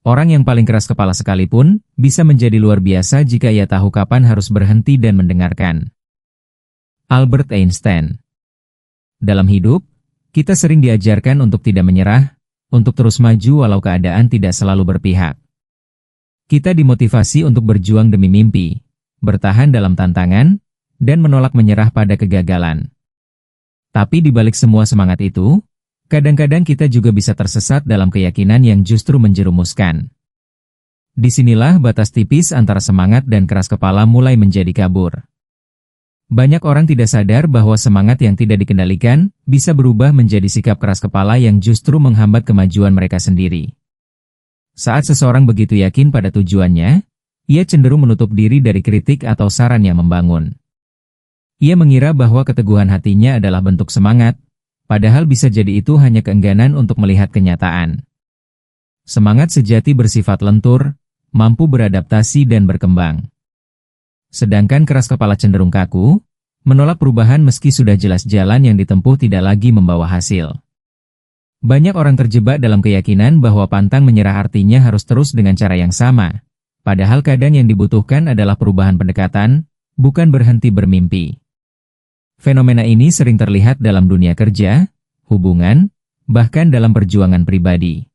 Orang yang paling keras kepala sekalipun, bisa menjadi luar biasa jika ia tahu kapan harus berhenti dan mendengarkan. Albert Einstein. Dalam hidup, kita sering diajarkan untuk tidak menyerah, untuk terus maju walau keadaan tidak selalu berpihak. Kita dimotivasi untuk berjuang demi mimpi, bertahan dalam tantangan, dan menolak menyerah pada kegagalan. Tapi di balik semua semangat itu, kadang-kadang kita juga bisa tersesat dalam keyakinan yang justru menjerumuskan. Disinilah batas tipis antara semangat dan keras kepala mulai menjadi kabur. Banyak orang tidak sadar bahwa semangat yang tidak dikendalikan bisa berubah menjadi sikap keras kepala yang justru menghambat kemajuan mereka sendiri. Saat seseorang begitu yakin pada tujuannya, ia cenderung menutup diri dari kritik atau saran yang membangun. Ia mengira bahwa keteguhan hatinya adalah bentuk semangat, padahal bisa jadi itu hanya keengganan untuk melihat kenyataan. Semangat sejati bersifat lentur, mampu beradaptasi dan berkembang. Sedangkan keras kepala cenderung kaku, menolak perubahan meski sudah jelas jalan yang ditempuh tidak lagi membawa hasil. Banyak orang terjebak dalam keyakinan bahwa pantang menyerah artinya harus terus dengan cara yang sama, padahal kadang yang dibutuhkan adalah perubahan pendekatan, bukan berhenti bermimpi. Fenomena ini sering terlihat dalam dunia kerja, hubungan, bahkan dalam perjuangan pribadi.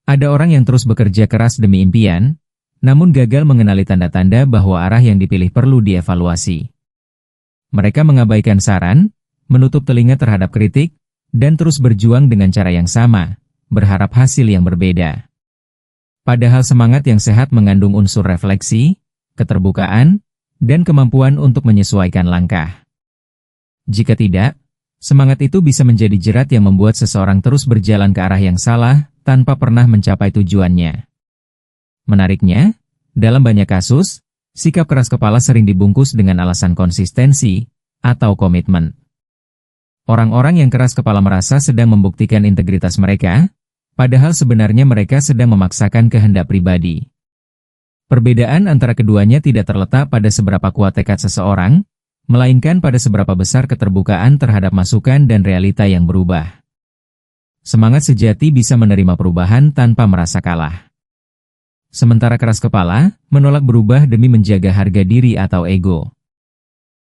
Ada orang yang terus bekerja keras demi impian, namun gagal mengenali tanda-tanda bahwa arah yang dipilih perlu dievaluasi. Mereka mengabaikan saran, menutup telinga terhadap kritik, dan terus berjuang dengan cara yang sama, berharap hasil yang berbeda. Padahal semangat yang sehat mengandung unsur refleksi, keterbukaan, dan kemampuan untuk menyesuaikan langkah. Jika tidak, semangat itu bisa menjadi jerat yang membuat seseorang terus berjalan ke arah yang salah, tanpa pernah mencapai tujuannya. Menariknya, dalam banyak kasus, sikap keras kepala sering dibungkus dengan alasan konsistensi atau komitmen. Orang-orang yang keras kepala merasa sedang membuktikan integritas mereka, padahal sebenarnya mereka sedang memaksakan kehendak pribadi. Perbedaan antara keduanya tidak terletak pada seberapa kuat tekad seseorang, melainkan pada seberapa besar keterbukaan terhadap masukan dan realita yang berubah. Semangat sejati bisa menerima perubahan tanpa merasa kalah. Sementara keras kepala, menolak berubah demi menjaga harga diri atau ego.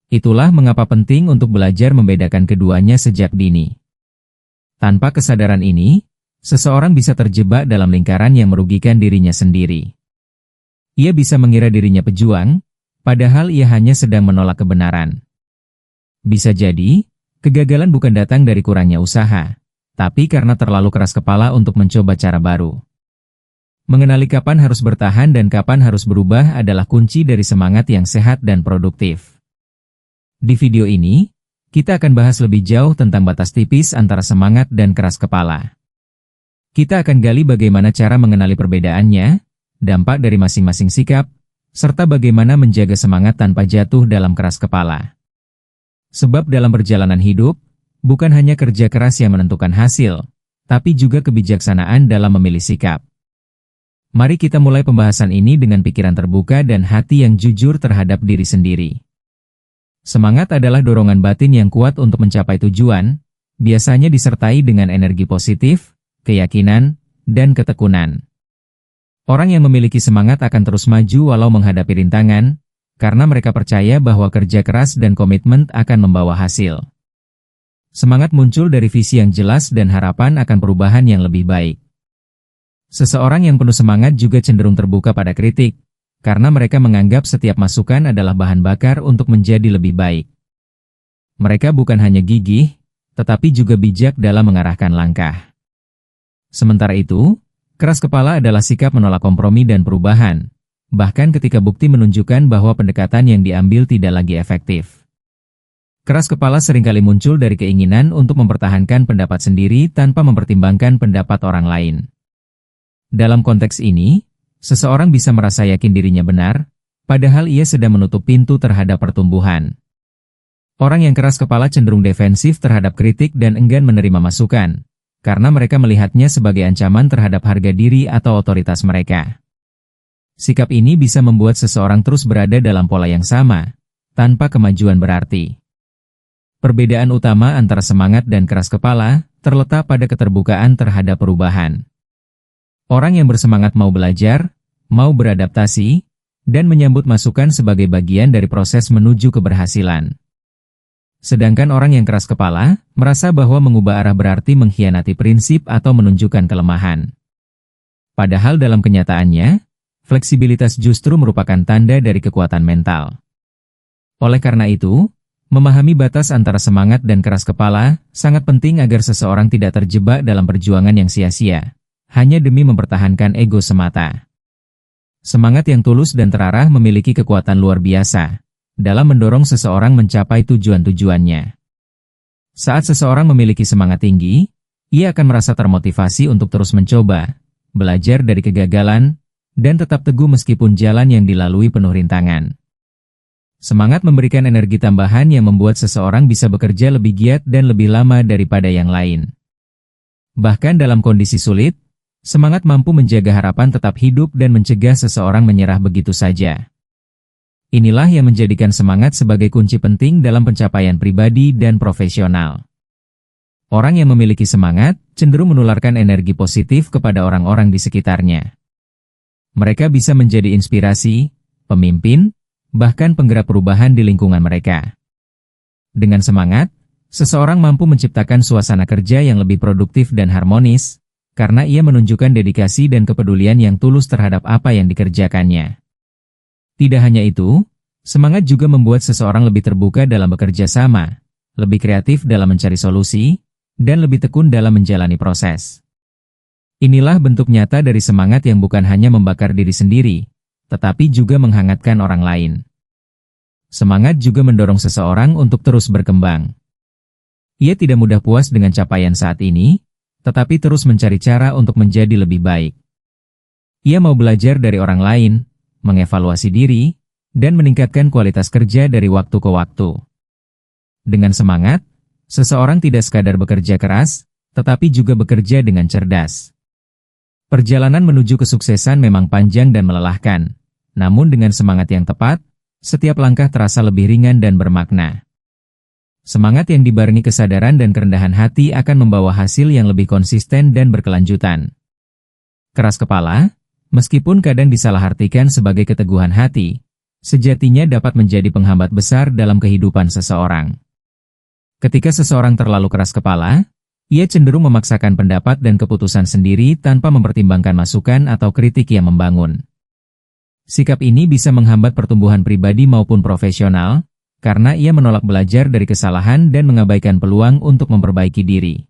Itulah mengapa penting untuk belajar membedakan keduanya sejak dini. Tanpa kesadaran ini, seseorang bisa terjebak dalam lingkaran yang merugikan dirinya sendiri. Ia bisa mengira dirinya pejuang, padahal ia hanya sedang menolak kebenaran. Bisa jadi, kegagalan bukan datang dari kurangnya usaha, tapi karena terlalu keras kepala untuk mencoba cara baru. Mengenali kapan harus bertahan dan kapan harus berubah adalah kunci dari semangat yang sehat dan produktif. Di video ini, kita akan bahas lebih jauh tentang batas tipis antara semangat dan keras kepala. Kita akan gali bagaimana cara mengenali perbedaannya, dampak dari masing-masing sikap, serta bagaimana menjaga semangat tanpa jatuh dalam keras kepala. Sebab dalam perjalanan hidup, bukan hanya kerja keras yang menentukan hasil, tapi juga kebijaksanaan dalam memilih sikap. Mari kita mulai pembahasan ini dengan pikiran terbuka dan hati yang jujur terhadap diri sendiri. Semangat adalah dorongan batin yang kuat untuk mencapai tujuan, biasanya disertai dengan energi positif, keyakinan, dan ketekunan. Orang yang memiliki semangat akan terus maju walau menghadapi rintangan, karena mereka percaya bahwa kerja keras dan komitmen akan membawa hasil. Semangat muncul dari visi yang jelas dan harapan akan perubahan yang lebih baik. Seseorang yang penuh semangat juga cenderung terbuka pada kritik, karena mereka menganggap setiap masukan adalah bahan bakar untuk menjadi lebih baik. Mereka bukan hanya gigih, tetapi juga bijak dalam mengarahkan langkah. Sementara itu, keras kepala adalah sikap menolak kompromi dan perubahan, bahkan ketika bukti menunjukkan bahwa pendekatan yang diambil tidak lagi efektif. Keras kepala seringkali muncul dari keinginan untuk mempertahankan pendapat sendiri tanpa mempertimbangkan pendapat orang lain. Dalam konteks ini, seseorang bisa merasa yakin dirinya benar, padahal ia sedang menutup pintu terhadap pertumbuhan. Orang yang keras kepala cenderung defensif terhadap kritik dan enggan menerima masukan, karena mereka melihatnya sebagai ancaman terhadap harga diri atau otoritas mereka. Sikap ini bisa membuat seseorang terus berada dalam pola yang sama, tanpa kemajuan berarti. Perbedaan utama antara semangat dan keras kepala terletak pada keterbukaan terhadap perubahan. Orang yang bersemangat mau belajar, mau beradaptasi, dan menyambut masukan sebagai bagian dari proses menuju keberhasilan. Sedangkan orang yang keras kepala, merasa bahwa mengubah arah berarti mengkhianati prinsip atau menunjukkan kelemahan. Padahal dalam kenyataannya, fleksibilitas justru merupakan tanda dari kekuatan mental. Oleh karena itu, memahami batas antara semangat dan keras kepala sangat penting agar seseorang tidak terjebak dalam perjuangan yang sia-sia, hanya demi mempertahankan ego semata. Semangat yang tulus dan terarah memiliki kekuatan luar biasa dalam mendorong seseorang mencapai tujuan-tujuannya. Saat seseorang memiliki semangat tinggi, ia akan merasa termotivasi untuk terus mencoba, belajar dari kegagalan, dan tetap teguh meskipun jalan yang dilalui penuh rintangan. Semangat memberikan energi tambahan yang membuat seseorang bisa bekerja lebih giat dan lebih lama daripada yang lain. Bahkan dalam kondisi sulit, semangat mampu menjaga harapan tetap hidup dan mencegah seseorang menyerah begitu saja. Inilah yang menjadikan semangat sebagai kunci penting dalam pencapaian pribadi dan profesional. Orang yang memiliki semangat cenderung menularkan energi positif kepada orang-orang di sekitarnya. Mereka bisa menjadi inspirasi, pemimpin, bahkan penggerak perubahan di lingkungan mereka. Dengan semangat, seseorang mampu menciptakan suasana kerja yang lebih produktif dan harmonis, karena ia menunjukkan dedikasi dan kepedulian yang tulus terhadap apa yang dikerjakannya. Tidak hanya itu, semangat juga membuat seseorang lebih terbuka dalam bekerja sama, lebih kreatif dalam mencari solusi, dan lebih tekun dalam menjalani proses. Inilah bentuk nyata dari semangat yang bukan hanya membakar diri sendiri, tetapi juga menghangatkan orang lain. Semangat juga mendorong seseorang untuk terus berkembang. Ia tidak mudah puas dengan capaian saat ini, tetapi terus mencari cara untuk menjadi lebih baik. Ia mau belajar dari orang lain, mengevaluasi diri, dan meningkatkan kualitas kerja dari waktu ke waktu. Dengan semangat, seseorang tidak sekadar bekerja keras, tetapi juga bekerja dengan cerdas. Perjalanan menuju kesuksesan memang panjang dan melelahkan, namun dengan semangat yang tepat, setiap langkah terasa lebih ringan dan bermakna. Semangat yang dibarengi kesadaran dan kerendahan hati akan membawa hasil yang lebih konsisten dan berkelanjutan. Keras kepala, meskipun kadang disalahartikan sebagai keteguhan hati, sejatinya dapat menjadi penghambat besar dalam kehidupan seseorang. Ketika seseorang terlalu keras kepala, ia cenderung memaksakan pendapat dan keputusan sendiri tanpa mempertimbangkan masukan atau kritik yang membangun. Sikap ini bisa menghambat pertumbuhan pribadi maupun profesional, karena ia menolak belajar dari kesalahan dan mengabaikan peluang untuk memperbaiki diri.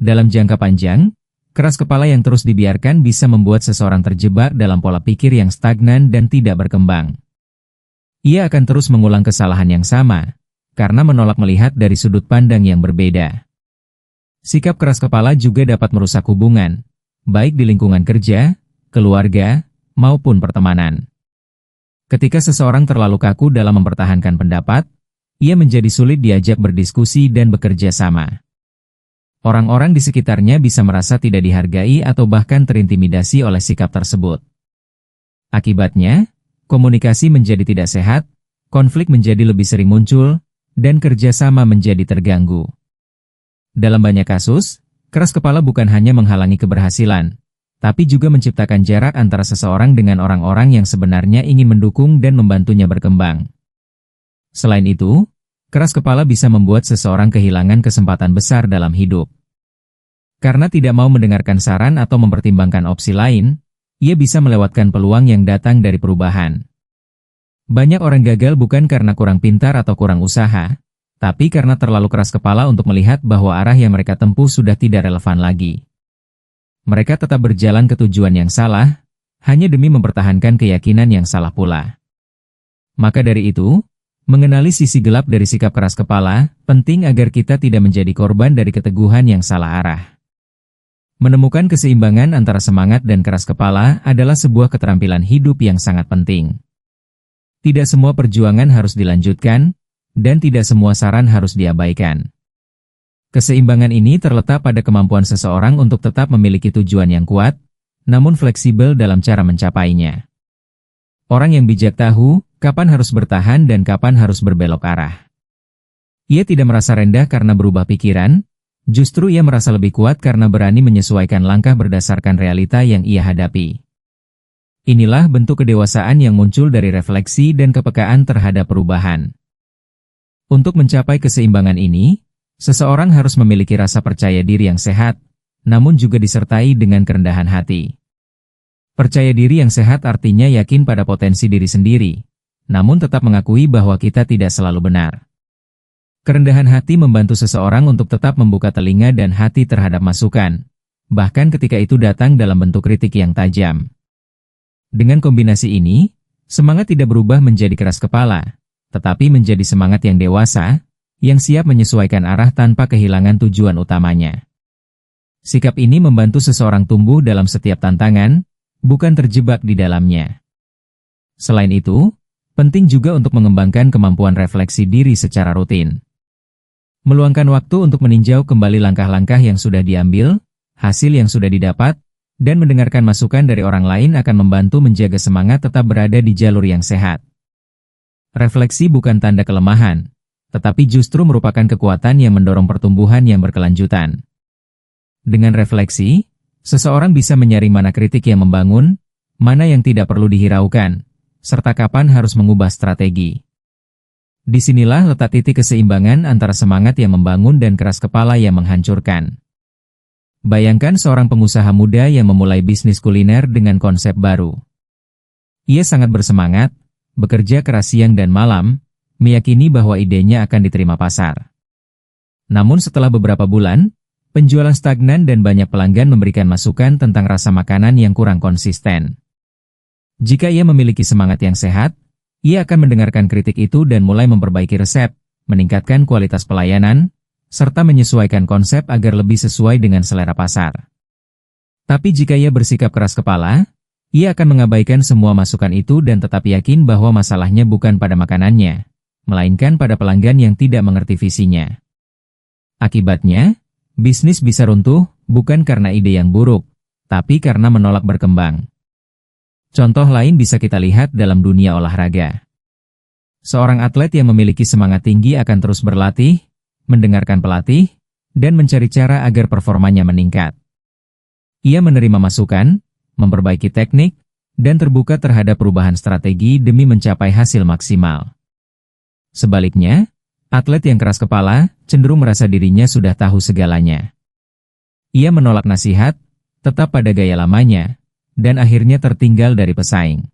Dalam jangka panjang, keras kepala yang terus dibiarkan bisa membuat seseorang terjebak dalam pola pikir yang stagnan dan tidak berkembang. Ia akan terus mengulang kesalahan yang sama, karena menolak melihat dari sudut pandang yang berbeda. Sikap keras kepala juga dapat merusak hubungan, baik di lingkungan kerja, keluarga, maupun pertemanan. Ketika seseorang terlalu kaku dalam mempertahankan pendapat, ia menjadi sulit diajak berdiskusi dan bekerja sama. Orang-orang di sekitarnya bisa merasa tidak dihargai atau bahkan terintimidasi oleh sikap tersebut. Akibatnya, komunikasi menjadi tidak sehat, konflik menjadi lebih sering muncul, dan kerjasama menjadi terganggu. Dalam banyak kasus, keras kepala bukan hanya menghalangi keberhasilan, tapi juga menciptakan jarak antara seseorang dengan orang-orang yang sebenarnya ingin mendukung dan membantunya berkembang. Selain itu, keras kepala bisa membuat seseorang kehilangan kesempatan besar dalam hidup. Karena tidak mau mendengarkan saran atau mempertimbangkan opsi lain, ia bisa melewatkan peluang yang datang dari perubahan. Banyak orang gagal bukan karena kurang pintar atau kurang usaha, tapi karena terlalu keras kepala untuk melihat bahwa arah yang mereka tempuh sudah tidak relevan lagi. Mereka tetap berjalan ke tujuan yang salah, hanya demi mempertahankan keyakinan yang salah pula. Maka dari itu, mengenali sisi gelap dari sikap keras kepala, penting agar kita tidak menjadi korban dari keteguhan yang salah arah. Menemukan keseimbangan antara semangat dan keras kepala adalah sebuah keterampilan hidup yang sangat penting. Tidak semua perjuangan harus dilanjutkan, dan tidak semua saran harus diabaikan. Keseimbangan ini terletak pada kemampuan seseorang untuk tetap memiliki tujuan yang kuat, namun fleksibel dalam cara mencapainya. Orang yang bijak tahu kapan harus bertahan dan kapan harus berbelok arah. Ia tidak merasa rendah karena berubah pikiran, Justru ia merasa lebih kuat karena berani menyesuaikan langkah berdasarkan realita yang ia hadapi. Inilah bentuk kedewasaan yang muncul dari refleksi dan kepekaan terhadap perubahan. Untuk mencapai keseimbangan ini, seseorang harus memiliki rasa percaya diri yang sehat, namun juga disertai dengan kerendahan hati. Percaya diri yang sehat artinya yakin pada potensi diri sendiri, namun tetap mengakui bahwa kita tidak selalu benar. Kerendahan hati membantu seseorang untuk tetap membuka telinga dan hati terhadap masukan, bahkan ketika itu datang dalam bentuk kritik yang tajam. Dengan kombinasi ini, semangat tidak berubah menjadi keras kepala, tetapi menjadi semangat yang dewasa, yang siap menyesuaikan arah tanpa kehilangan tujuan utamanya. Sikap ini membantu seseorang tumbuh dalam setiap tantangan, bukan terjebak di dalamnya. Selain itu, penting juga untuk mengembangkan kemampuan refleksi diri secara rutin. Meluangkan waktu untuk meninjau kembali langkah-langkah yang sudah diambil, hasil yang sudah didapat, dan mendengarkan masukan dari orang lain akan membantu menjaga semangat tetap berada di jalur yang sehat. Refleksi bukan tanda kelemahan, tetapi justru merupakan kekuatan yang mendorong pertumbuhan yang berkelanjutan. Dengan refleksi, seseorang bisa menyaring mana kritik yang membangun, mana yang tidak perlu dihiraukan, serta kapan harus mengubah strategi. Disinilah letak titik keseimbangan antara semangat yang membangun dan keras kepala yang menghancurkan. Bayangkan seorang pengusaha muda yang memulai bisnis kuliner dengan konsep baru. Ia sangat bersemangat, bekerja keras siang dan malam, meyakini bahwa idenya akan diterima pasar. Namun setelah beberapa bulan, penjualan stagnan dan banyak pelanggan memberikan masukan tentang rasa makanan yang kurang konsisten. Jika ia memiliki semangat yang sehat, ia akan mendengarkan kritik itu dan mulai memperbaiki resep, meningkatkan kualitas pelayanan, serta menyesuaikan konsep agar lebih sesuai dengan selera pasar. Tapi jika ia bersikap keras kepala, ia akan mengabaikan semua masukan itu dan tetap yakin bahwa masalahnya bukan pada makanannya, melainkan pada pelanggan yang tidak mengerti visinya. Akibatnya, bisnis bisa runtuh bukan karena ide yang buruk, tapi karena menolak berkembang. Contoh lain bisa kita lihat dalam dunia olahraga. Seorang atlet yang memiliki semangat tinggi akan terus berlatih, mendengarkan pelatih, dan mencari cara agar performanya meningkat. Ia menerima masukan, memperbaiki teknik, dan terbuka terhadap perubahan strategi demi mencapai hasil maksimal. Sebaliknya, atlet yang keras kepala cenderung merasa dirinya sudah tahu segalanya. Ia menolak nasihat, tetap pada gaya lamanya, dan akhirnya tertinggal dari pesaing.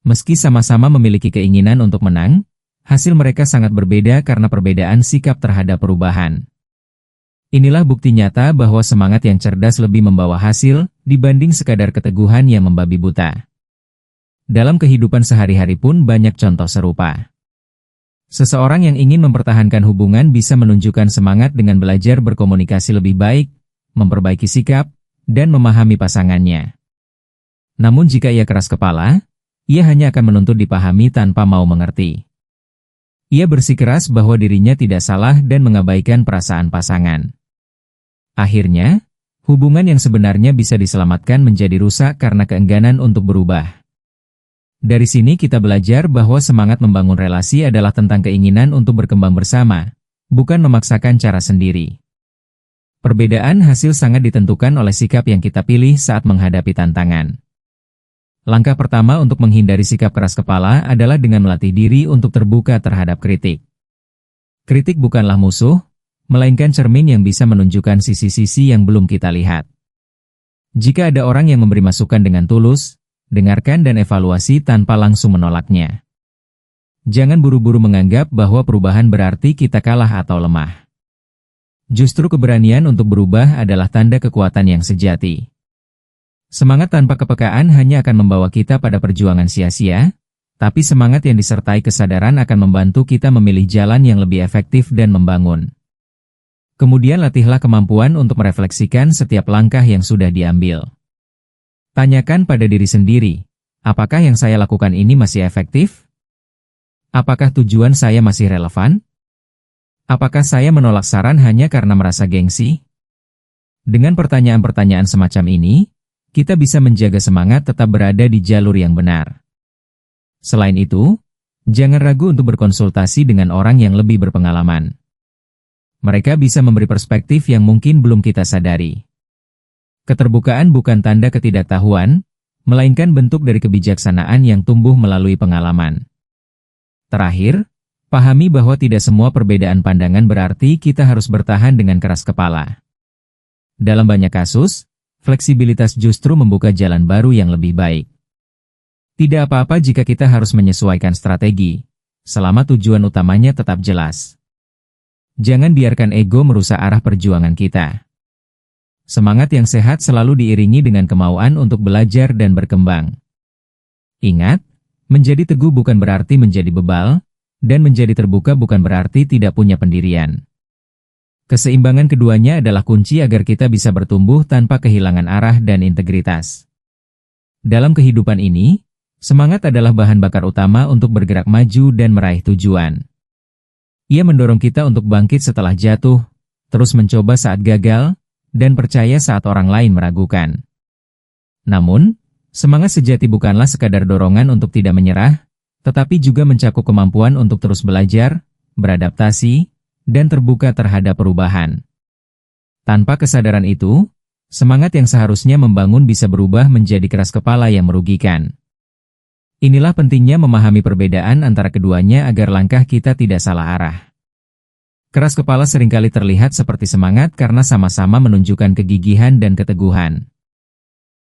Meski sama-sama memiliki keinginan untuk menang, hasil mereka sangat berbeda karena perbedaan sikap terhadap perubahan. Inilah bukti nyata bahwa semangat yang cerdas lebih membawa hasil dibanding sekadar keteguhan yang membabi buta. Dalam kehidupan sehari-hari pun banyak contoh serupa. Seseorang yang ingin mempertahankan hubungan bisa menunjukkan semangat dengan belajar berkomunikasi lebih baik, memperbaiki sikap, dan memahami pasangannya. Namun jika ia keras kepala, ia hanya akan menuntut dipahami tanpa mau mengerti. Ia bersikeras bahwa dirinya tidak salah dan mengabaikan perasaan pasangan. Akhirnya, hubungan yang sebenarnya bisa diselamatkan menjadi rusak karena keengganan untuk berubah. Dari sini kita belajar bahwa semangat membangun relasi adalah tentang keinginan untuk berkembang bersama, bukan memaksakan cara sendiri. Perbedaan hasil sangat ditentukan oleh sikap yang kita pilih saat menghadapi tantangan. Langkah pertama untuk menghindari sikap keras kepala adalah dengan melatih diri untuk terbuka terhadap kritik. Kritik bukanlah musuh, melainkan cermin yang bisa menunjukkan sisi-sisi yang belum kita lihat. Jika ada orang yang memberi masukan dengan tulus, dengarkan dan evaluasi tanpa langsung menolaknya. Jangan buru-buru menganggap bahwa perubahan berarti kita kalah atau lemah. Justru keberanian untuk berubah adalah tanda kekuatan yang sejati. Semangat tanpa kepekaan hanya akan membawa kita pada perjuangan sia-sia, tapi semangat yang disertai kesadaran akan membantu kita memilih jalan yang lebih efektif dan membangun. Kemudian latihlah kemampuan untuk merefleksikan setiap langkah yang sudah diambil. Tanyakan pada diri sendiri, apakah yang saya lakukan ini masih efektif? Apakah tujuan saya masih relevan? Apakah saya menolak saran hanya karena merasa gengsi? Dengan pertanyaan-pertanyaan semacam ini, kita bisa menjaga semangat tetap berada di jalur yang benar. Selain itu, jangan ragu untuk berkonsultasi dengan orang yang lebih berpengalaman. mereka bisa memberi perspektif yang mungkin belum kita sadari. Keterbukaan bukan tanda ketidaktahuan, melainkan bentuk dari kebijaksanaan yang tumbuh melalui pengalaman. Terakhir, pahami bahwa tidak semua perbedaan pandangan berarti kita harus bertahan dengan keras kepala. Dalam banyak kasus, fleksibilitas justru membuka jalan baru yang lebih baik. Tidak apa-apa jika kita harus menyesuaikan strategi, selama tujuan utamanya tetap jelas. Jangan biarkan ego merusak arah perjuangan kita. Semangat yang sehat selalu diiringi dengan kemauan untuk belajar dan berkembang. Ingat, menjadi teguh bukan berarti menjadi bebal, dan menjadi terbuka bukan berarti tidak punya pendirian. Keseimbangan keduanya adalah kunci agar kita bisa bertumbuh tanpa kehilangan arah dan integritas. Dalam kehidupan ini, semangat adalah bahan bakar utama untuk bergerak maju dan meraih tujuan. Ia mendorong kita untuk bangkit setelah jatuh, terus mencoba saat gagal, dan percaya saat orang lain meragukan. Namun, semangat sejati bukanlah sekadar dorongan untuk tidak menyerah, tetapi juga mencakup kemampuan untuk terus belajar, beradaptasi, dan terbuka terhadap perubahan. Tanpa kesadaran itu, semangat yang seharusnya membangun bisa berubah menjadi keras kepala yang merugikan. Inilah pentingnya memahami perbedaan antara keduanya agar langkah kita tidak salah arah. Keras kepala seringkali terlihat seperti semangat karena sama-sama menunjukkan kegigihan dan keteguhan.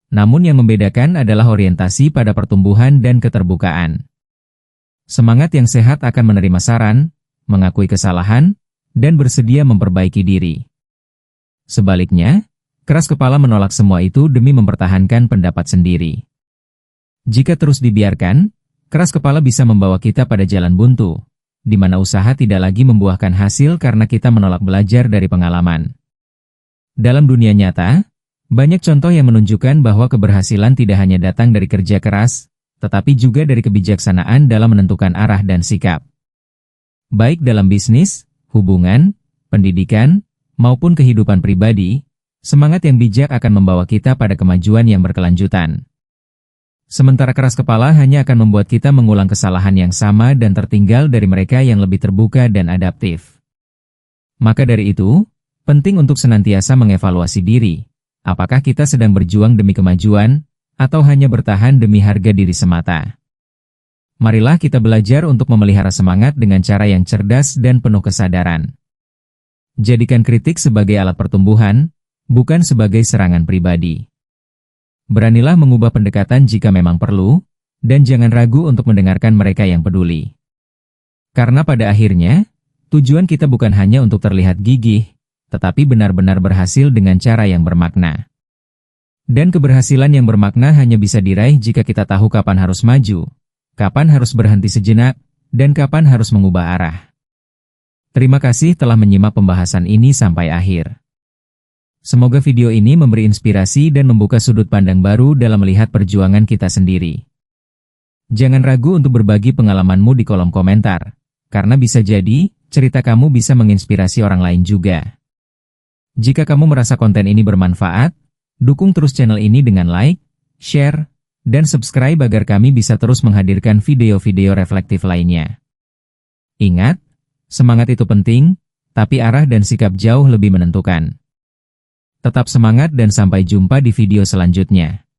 Namun yang membedakan adalah orientasi pada pertumbuhan dan keterbukaan. Semangat yang sehat akan menerima saran, mengakui kesalahan, dan bersedia memperbaiki diri. Sebaliknya, keras kepala menolak semua itu demi mempertahankan pendapat sendiri. Jika terus dibiarkan, keras kepala bisa membawa kita pada jalan buntu, di mana usaha tidak lagi membuahkan hasil karena kita menolak belajar dari pengalaman. Dalam dunia nyata, banyak contoh yang menunjukkan bahwa keberhasilan tidak hanya datang dari kerja keras, tetapi juga dari kebijaksanaan dalam menentukan arah dan sikap. Baik dalam bisnis, hubungan, pendidikan, maupun kehidupan pribadi, semangat yang bijak akan membawa kita pada kemajuan yang berkelanjutan. Sementara keras kepala hanya akan membuat kita mengulang kesalahan yang sama dan tertinggal dari mereka yang lebih terbuka dan adaptif. Maka dari itu, penting untuk senantiasa mengevaluasi diri. Apakah kita sedang berjuang demi kemajuan, atau hanya bertahan demi harga diri semata? Marilah kita belajar untuk memelihara semangat dengan cara yang cerdas dan penuh kesadaran. Jadikan kritik sebagai alat pertumbuhan, bukan sebagai serangan pribadi. Beranilah mengubah pendekatan jika memang perlu, dan jangan ragu untuk mendengarkan mereka yang peduli. Karena pada akhirnya, tujuan kita bukan hanya untuk terlihat gigih, tetapi benar-benar berhasil dengan cara yang bermakna. Dan keberhasilan yang bermakna hanya bisa diraih jika kita tahu kapan harus maju, kapan harus berhenti sejenak, dan kapan harus mengubah arah. Terima kasih telah menyimak pembahasan ini sampai akhir. Semoga video ini memberi inspirasi dan membuka sudut pandang baru dalam melihat perjuangan kita sendiri. Jangan ragu untuk berbagi pengalamanmu di kolom komentar, karena bisa jadi cerita kamu bisa menginspirasi orang lain juga. Jika kamu merasa konten ini bermanfaat, dukung terus channel ini dengan like, share, dan subscribe agar kami bisa terus menghadirkan video-video reflektif lainnya. Ingat, semangat itu penting, tapi arah dan sikap jauh lebih menentukan. Tetap semangat dan sampai jumpa di video selanjutnya.